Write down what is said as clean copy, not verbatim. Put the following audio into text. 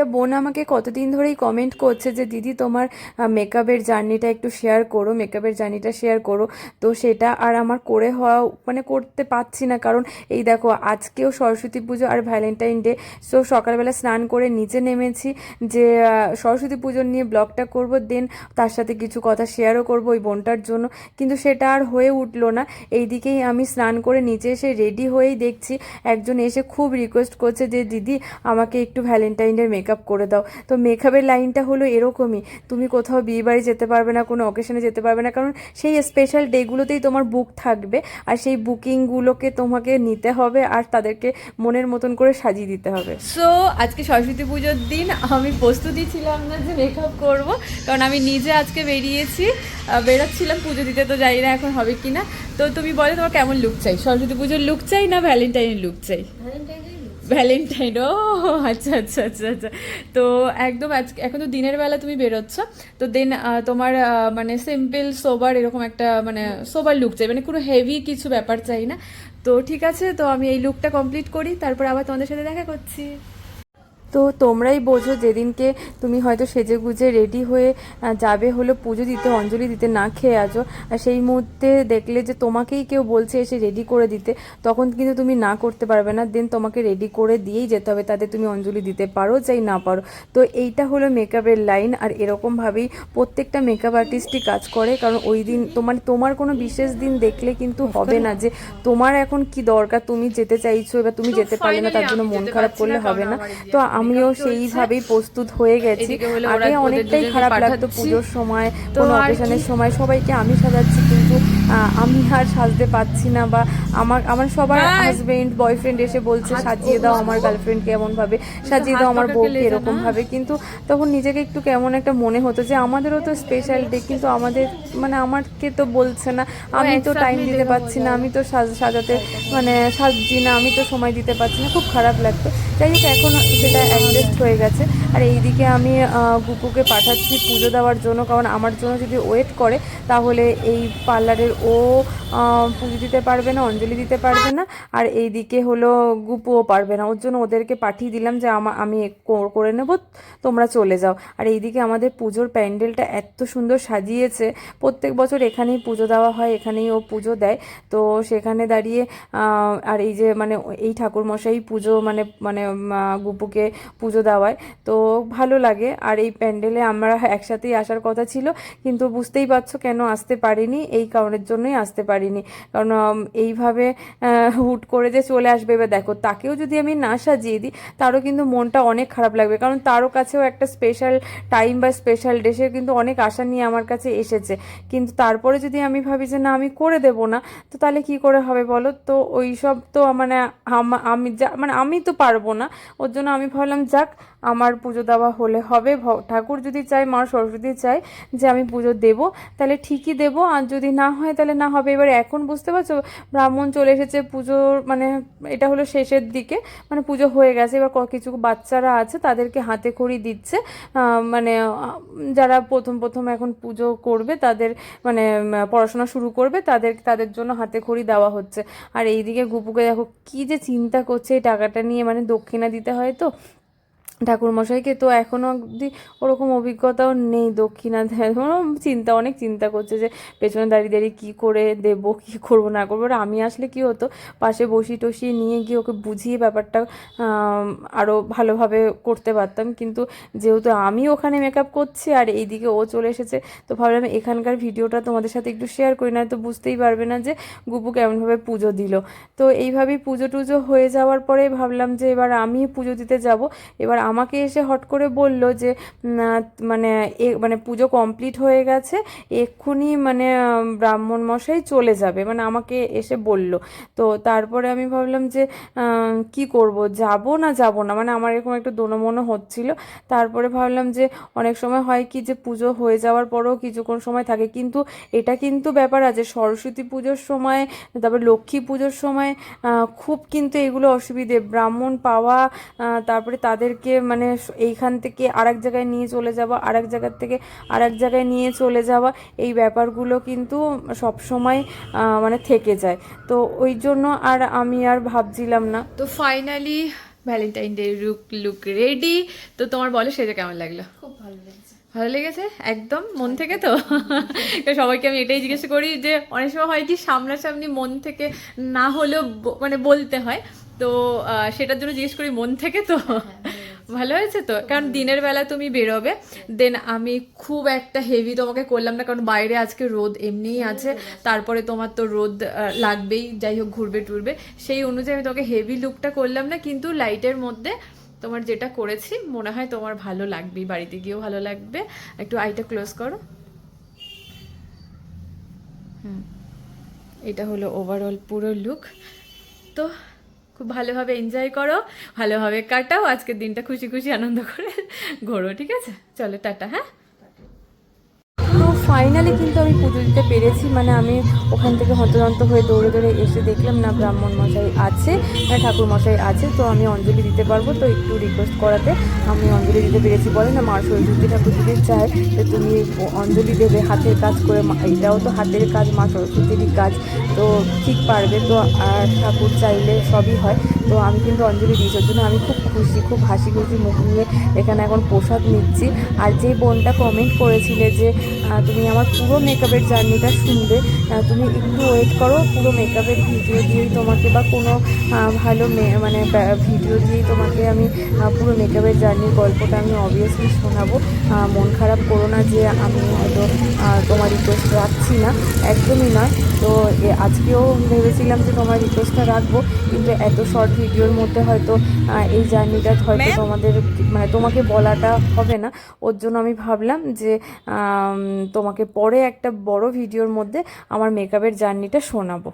একটা বোন আমাকে কতদিন ধরেই কমেন্ট করছে যে দিদি তোমার মেকআপের জার্নিটা একটু শেয়ার করো, মেকআপের জার্নিটা শেয়ার করো। তো সেটা আর আমার করে হওয়া মানে করতে পারছি না, কারণ এই দেখো আজকেও সরস্বতী পুজো আর ভ্যালেন্টাইন ডে। সো সকালবেলা স্নান করে নিচে নেমেছি যে সরস্বতী পুজোর নিয়ে ব্লগটা করব, দেন তার সাথে কিছু কথা শেয়ারও করব ওই বোনটার জন্য, কিন্তু সেটা আর হয়ে উঠলো না। এইদিকেই আমি স্নান করে নিচে এসে রেডি হয়েই দেখছি একজন এসে খুব রিকোয়েস্ট করছে যে দিদি আমাকে একটু ভ্যালেন্টাইনের মেকআপ করে দাও। তো মেকআপের লাইনটা হলো এরকমই, তুমি কোথাও বিয়ে বাড়ি যেতে পারবে না, কোনো অকেশনে যেতে পারবে না, কারণ সেই স্পেশাল ডেগুলোতেই তোমার বুক থাকবে, আর সেই বুকিংগুলোকে তোমাকে নিতে হবে আর তাদেরকে মনের মতন করে সাজিয়ে দিতে হবে। সো আজকে সরস্বতী পুজোর দিন আমি প্রস্তুতি ছিলাম না যে মেকআপ করব, কারণ আমি নিজে আজকে বেরোচ্ছিলাম পুজো দিতে, তো জানি না এখন হবে কি না। তো তুমি বলো তোমার কেমন লুক চাই, সরস্বতী পুজোর লুক চাই না ভ্যালেন্টাইনের লুক চাই? ভ্যালেন্টাইন, ও আচ্ছা আচ্ছা আচ্ছা আচ্ছা। তো একদম আজকে এখন তো দিনের বেলা তুমি বেরোচ্ছ, তো দেন তোমার মানে সিম্পল সোবার এরকম একটা মানে সোবার লুক চাই, মানে কোনো হেভি কিছু ব্যাপার চাই না। তো ঠিক আছে, তো আমি এই লুকটা কমপ্লিট করি, তারপর আবার তোমাদের সাথে দেখা করছি। তো তোমরাই বোঝো, যেদিনকে তুমি হয়তো সেজে গুজে রেডি হয়ে যাবে হলো পুজো দিতে, অঞ্জলি দিতে, না খেয়ে আছো, আর সেই মুহূর্তে দেখলে যে তোমাকেই কেউ বলছে এসে রেডি করে দিতে, তখন কিন্তু তুমি না করতে পারবে না, দেন তোমাকে রেডি করে দিয়েই যেতে হবে, তাতে তুমি অঞ্জলি দিতে পারো চাই না পারো। তো এইটা হলো মেকআপের লাইন, আর এরকমভাবেই প্রত্যেকটা মেকআপ আর্টিস্টই কাজ করে, কারণ ওই দিন তোমার কোনো বিশেষ দিন দেখলে কিন্তু হবে না যে তোমার এখন কি দরকার, তুমি যেতে চাইছো এবার তুমি যেতে পারলে না তার জন্য মন খারাপ করলে হবে না। তো আমিও সেইভাবেই প্রস্তুত হয়ে গেছি। আগে অনেকটাই খারাপ লাগতো পুজোর সময়, কোনো অকেশনের সময় সবাইকে আমি সাজাচ্ছি, কিন্তু আমি আর সাজতে পারছি না, বা আমার সবার হাজবেন্ড বয়ফ্রেন্ড এসে বলছে সাজিয়ে দাও আমার গার্লফ্রেন্ডকে, এমনভাবে সাজিয়ে দাও আমার বউকে এরকমভাবে, কিন্তু তখন নিজেকে একটু কেমন একটা মনে হতো যে আমাদেরও তো স্পেশাল ডে, কিন্তু আমাদের মানে আমাকে তো বলছে না, আমি তো টাইম দিতে পারছি না, আমি তো সাজাতে মানে সাজছি না, আমি তো সময় দিতে পারছি না, খুব খারাপ লাগতো। যাই হোক এখন সেটা অ্যাডজাস্ট হয়ে গেছে। আর এইদিকে আমি গুপুকে পাঠাচ্ছি পুজো দেওয়ার জন্য, কারণ আমার জন্য যদি ওয়েট করে তাহলে এই পার্লারের ও পুজো দিতে পারবে না, অঞ্জলি দিতে পারবে না, আর এইদিকে হলো গুপুও পারবে না, ওর জন্য ওদেরকে পাঠিয়ে দিলাম যে আমি করে নেব, তোমরা চলে যাও। আর এইদিকে আমাদের পুজোর প্যান্ডেলটা এত সুন্দর সাজিয়েছে, প্রত্যেক বছর এখানেই পুজো দেওয়া হয়, এখানেই ও পুজো দেয়। তো সেখানে দাঁড়িয়ে আর এই যে মানে এই ঠাকুরমশাই পুজো মানে মানে গুপুকে পুজো দেওয়ায়, তো ভালো লাগে। আর এই প্যান্ডেলে আমরা একসাথেই আসার কথা ছিল, কিন্তু বুঝতেই পারছো কেন আসতে পারিনি, এই কারণের জন্যই আসতে পারিনি, কারণ এইভাবে হুট করে যে চলে আসবে, এবার দেখো তাকেও যদি আমি না সাজিয়ে দিই তারও কিন্তু মনটা অনেক খারাপ লাগবে, কারণ তারও কাছেও একটা স্পেশাল টাইম বা স্পেশাল ডে, সে কিন্তু অনেক আশা নিয়ে আমার কাছে এসেছে, কিন্তু তারপরে যদি আমি ভাবি যে না আমি করে দেব না, তো তাহলে কি করে হবে বলো? তো ওই সব তো মানে আমি যা মানে আমি তো পারবো না, ওর জন্য আমি ভাবলাম যাক আমার পুজো দেওয়া হলে হবে, ঠাকুর যদি চায়, মা সরস্বতী চায় যে আমি পুজো দেব, তাহলে ঠিকই দেব, আর যদি না হয় তাহলে না হবে। এবার এখন বুঝতে পারছো ব্রাহ্মণ চলে এসেছে, পুজোর মানে এটা হলো শেষের দিকে, মানে পুজো হয়ে গেছে, এবার কিছু বাচ্চারা আছে তাদেরকে হাতে খড়ি দিচ্ছে, মানে যারা প্রথম প্রথম এখন পুজো করবে তাদের মানে পড়াশোনা শুরু করবে তাদের জন্য হাতে খড়ি দেওয়া হচ্ছে। আর এইদিকে গুপুকে দেখো কি যে চিন্তা করছে এই টাকাটা নিয়ে, মানে দক্ষিণা দিতে হয় তো ঠাকুরমশাইকে, তো এখনও অবধি ওরকম অভিজ্ঞতাও নেই দক্ষিণা দেয়, অনেক চিন্তা করছে যে পেছনে দাঁড়িয়ে দাঁড়িয়ে কী করে দেবো, কী করবো না করবো। আর আমি আসলে কি হতো, পাশে বসিয়ে নিয়ে গিয়ে ওকে বুঝিয়ে ব্যাপারটা আরও ভালোভাবে করতে পারতাম, কিন্তু যেহেতু আমি ওখানে মেকআপ করছি আর এইদিকে ও চলে এসেছে, তো ভাবলাম এখানকার ভিডিওটা তোমাদের সাথে একটু শেয়ার করি, না তো বুঝতেই পারবে না যে গুপু কেমনভাবে পুজো দিল। তো এইভাবেই পুজো টুজো হয়ে যাওয়ার পরে ভাবলাম যে এবার আমি পুজো দিতে যাব। এবার আমাকে এসে হট করে বলল যে মানে মানে পুজো কমপ্লিট হয়ে গেছে, এক্ষুনি মানে ব্রাহ্মণ মশাই চলে যাবে, মানে আমাকে এসে বলল। তো তারপরে আমি ভাবলাম যে কি করব, যাব না, মানে আমার এরকম একটু দোনোমনো হচ্ছিল। তারপরে ভাবলাম যে অনেক সময় হয় কি যে পুজো হয়ে যাওয়ার পরেও কিছুক্ষণ সময় থাকে, কিন্তু এটা কিন্তু ব্যাপার আছে সরস্বতী পুজোর সময়, তারপর লক্ষ্মী পুজোর সময় খুব কিন্তু এগুলো অসুবিধে, ব্রাহ্মণ পাওয়া, তারপরে তাদেরকে মানে এইখান থেকে আরেক জায়গায় নিয়ে চলে যাওয়া, আরেক জায়গার থেকে আরেক জায়গায় নিয়ে চলে যাওয়া, এই ব্যাপারগুলো কিন্তু সব সময় মানে থেকে যায়। তো ওই জন্য আর আমি আর ভাবছিলাম না। তো finally Valentine day look ready. তো তোমার বলো সেটা কেমন লাগলো? খুব ভালো লেগেছে। ভালো লেগেছে একদম মন থেকে তো? সবাইকে আমি এটাই জিজ্ঞেস করি যে অনেক সময় হয় কি সামনাসামনি মন থেকে না হলেও মানে বলতে হয়, তো সেটার জন্য জিজ্ঞেস করি মন থেকে তো। ভালো হয়েছে তো? কারণ দিনের বেলা তুমি বেরোবে, দেন আমি খুব একটা হেভি তোমাকে করলাম না, কারণ বাইরে আজকে রোদ এমনিই আছে, তারপরে তোমার তো রোদ লাগবেই, যাই হোক ঘুরবে টুরবে, সেই অনুযায়ী আমি তোমাকে হেভি লুকটা করলাম না, কিন্তু লাইটের মধ্যে তোমার যেটা করেছি মনে হয় তোমার ভালো লাগবেই, বাড়িতে গিয়েও ভালো লাগবে। একটু আইটা ক্লোজ করো। এটা হলো ওভারঅল পুরো লুক। তো খুব ভালোভাবে এনজয় করো, ভালোভাবে কাটাও আজকের দিনটা, খুশি খুশি আনন্দ করে ঘোরো, ঠিক আছে? চলো টাটা। হ্যাঁ, তো ফাইনালি কিন্তু আমি পুজো দিতে পেরেছি, মানে আমি ওখান থেকে হন্তদন্ত হয়ে দৌড়ে দৌড়ে এসে দেখলাম না ব্রাহ্মণ মশাই আছে, ঠাকুর মশাই আছে, তো আমি অঞ্জলি দিতে পারবো। তো একটু রিকোয়েস্ট করাতে আমি অঞ্জলি দিতে পেরেছি। বলে না মা সরস্বতী ঠাকুর যদি চায় যে তুমি অঞ্জলি দেবে হাতের কাজ করে, এটাও তো হাতের কাজ, মা সরস্বতীরই কাজ, তো ঠিক পারবে। তো আর ঠাকুর চাইলে সবই হয়। তো আমি কিন্তু অঞ্জলি দিয়েছি, ওর জন্য আমি খুব খুশি, খুব হাসি খুশি মুখ নিয়ে এখানে এখন প্রসাদ নিচ্ছি। আর যে বোনটা কমেন্ট করেছিলে যে তুমি আমার পুরো মেকআপের জার্নিটা শুনবে, তুমি একটু ওয়েট করো, পুরো মেকআপের ভিডিও দিয়েই তোমাকে, বা কোনো ভালো মানে ভিডিও দিয়েই তোমাকে আমি পুরো মেকআপের জার্নির গল্পটা আমি অবভিয়াসলি শোনাবো। মন খারাপ করো না যে আমি হয়তো তোমার রিকোয়েস্ট রাখছি না, একদমই নয়। তো আজকেও ভেবেছিলাম যে তোমার রিকোয়েস্টটা রাখবো, কিন্তু এত শর্ট ভিডিওর মধ্যে হয়তো এই জার্নিটা হয়তো তোমাদের মানে তোমাকে বলাটা হবে না, ওর জন্য আমি ভাবলাম যে তোমাকে পরে একটা বড় ভিডিওর মধ্যে আমার মেকআপের জার্নিটা শোনাবো।